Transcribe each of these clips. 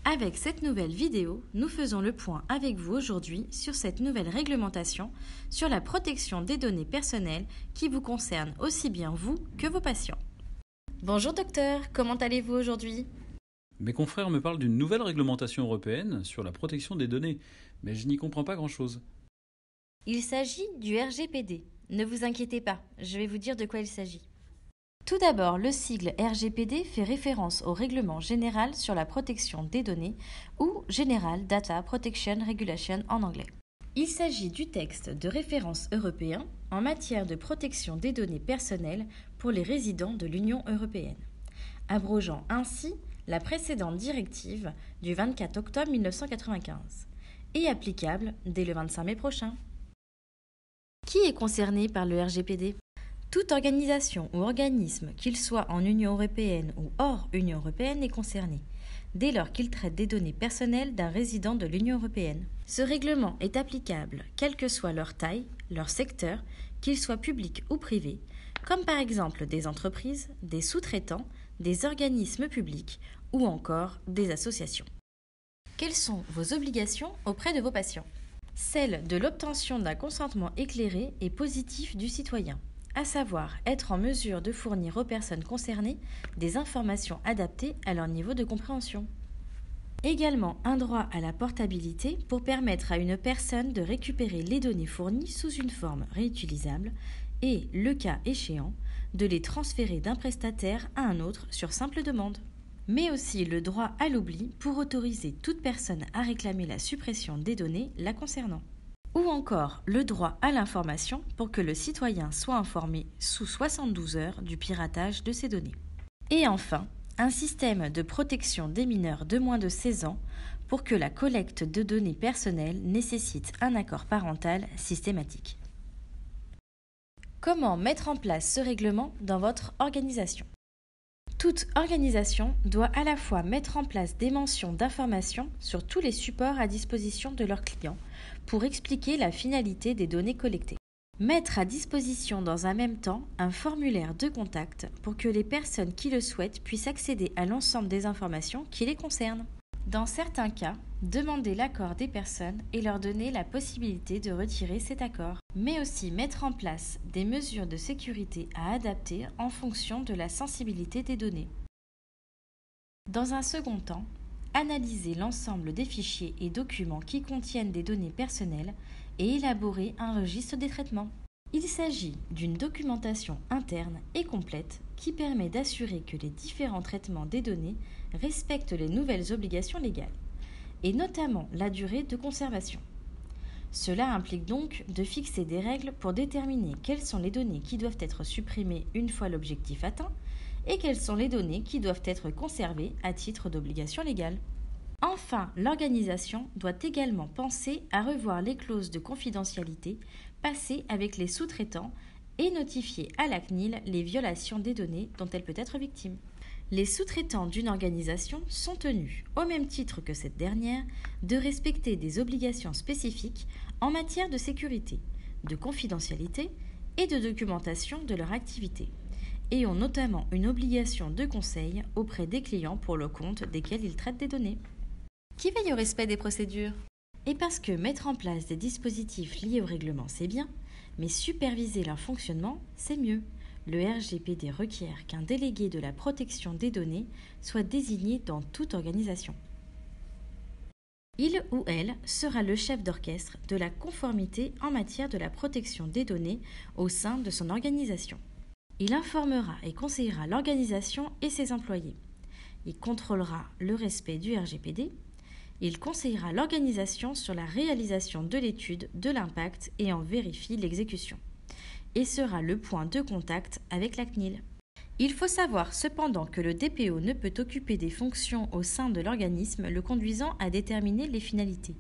Avec cette nouvelle vidéo, nous faisons le point avec vous aujourd'hui sur cette nouvelle réglementation sur la protection des données personnelles qui vous concerne aussi bien vous que vos patients. Bonjour docteur, comment allez-vous aujourd'hui ? Mes confrères me parlent d'une nouvelle réglementation européenne sur la protection des données, mais je n'y comprends pas grand-chose. Il s'agit du RGPD. Ne vous inquiétez pas, je vais vous dire de quoi il s'agit. Tout d'abord, le sigle RGPD fait référence au Règlement général sur la protection des données ou General Data Protection Regulation en anglais. Il s'agit du texte de référence européen en matière de protection des données personnelles pour les résidents de l'Union européenne, abrogeant ainsi la précédente directive du 24 octobre 1995 et applicable dès le 25 mai prochain. Qui est concerné par le RGPD ? Toute organisation ou organisme, qu'il soit en Union européenne ou hors Union européenne, est concerné, dès lors qu'il traite des données personnelles d'un résident de l'Union européenne. Ce règlement est applicable, quelle que soit leur taille, leur secteur, qu'ils soient publics ou privés, comme par exemple des entreprises, des sous-traitants, des organismes publics ou encore des associations. Quelles sont vos obligations auprès de vos patients ? Celle de l'obtention d'un consentement éclairé et positif du citoyen, à savoir être en mesure de fournir aux personnes concernées des informations adaptées à leur niveau de compréhension. Également un droit à la portabilité pour permettre à une personne de récupérer les données fournies sous une forme réutilisable et, le cas échéant, de les transférer d'un prestataire à un autre sur simple demande. Mais aussi le droit à l'oubli pour autoriser toute personne à réclamer la suppression des données la concernant. Ou encore le droit à l'information pour que le citoyen soit informé sous 72 heures du piratage de ces données. Et enfin, un système de protection des mineurs de moins de 16 ans pour que la collecte de données personnelles nécessite un accord parental systématique. Comment mettre en place ce règlement dans votre organisation ? Toute organisation doit à la fois mettre en place des mentions d'information sur tous les supports à disposition de leurs clients pour expliquer la finalité des données collectées. Mettre à disposition dans un même temps un formulaire de contact pour que les personnes qui le souhaitent puissent accéder à l'ensemble des informations qui les concernent. Dans certains cas, demander l'accord des personnes et leur donner la possibilité de retirer cet accord, mais aussi mettre en place des mesures de sécurité à adapter en fonction de la sensibilité des données. Dans un second temps, analyser l'ensemble des fichiers et documents qui contiennent des données personnelles et élaborer un registre des traitements. Il s'agit d'une documentation interne et complète qui permet d'assurer que les différents traitements des données respectent les nouvelles obligations légales, et notamment la durée de conservation. Cela implique donc de fixer des règles pour déterminer quelles sont les données qui doivent être supprimées une fois l'objectif atteint et quelles sont les données qui doivent être conservées à titre d'obligation légale. Enfin, l'organisation doit également penser à revoir les clauses de confidentialité passées avec les sous-traitants et notifier à la CNIL les violations des données dont elle peut être victime. Les sous-traitants d'une organisation sont tenus, au même titre que cette dernière, de respecter des obligations spécifiques en matière de sécurité, de confidentialité et de documentation de leur activité, et ont notamment une obligation de conseil auprès des clients pour le compte desquels ils traitent des données. Qui veille au respect des procédures ? Et parce que mettre en place des dispositifs liés au règlement, c'est bien, mais superviser leur fonctionnement, c'est mieux. Le RGPD requiert qu'un délégué de la protection des données soit désigné dans toute organisation. Il ou elle sera le chef d'orchestre de la conformité en matière de la protection des données au sein de son organisation. Il informera et conseillera l'organisation et ses employés. Il contrôlera le respect du RGPD. Il conseillera l'organisation sur la réalisation de l'étude de l'impact et en vérifie l'exécution. Et sera le point de contact avec la CNIL. Il faut savoir cependant que le DPO ne peut occuper des fonctions au sein de l'organisme le conduisant à déterminer les finalités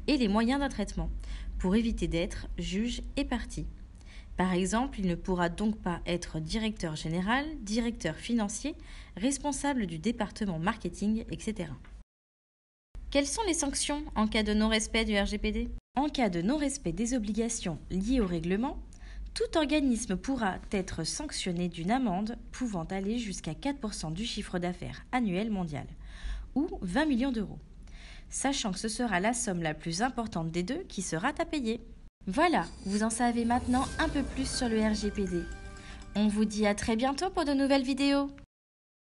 et les moyens d'un traitement, pour éviter d'être juge et partie. Par exemple, il ne pourra donc pas être directeur général, directeur financier, responsable du département marketing, etc. Quelles sont les sanctions en cas de non-respect du RGPD ? En cas de non-respect des obligations liées au règlement, tout organisme pourra être sanctionné d'une amende pouvant aller jusqu'à 4% du chiffre d'affaires annuel mondial, ou 20 millions d'euros, sachant que ce sera la somme la plus importante des deux qui sera à payer. Voilà, vous en savez maintenant un peu plus sur le RGPD. On vous dit à très bientôt pour de nouvelles vidéos.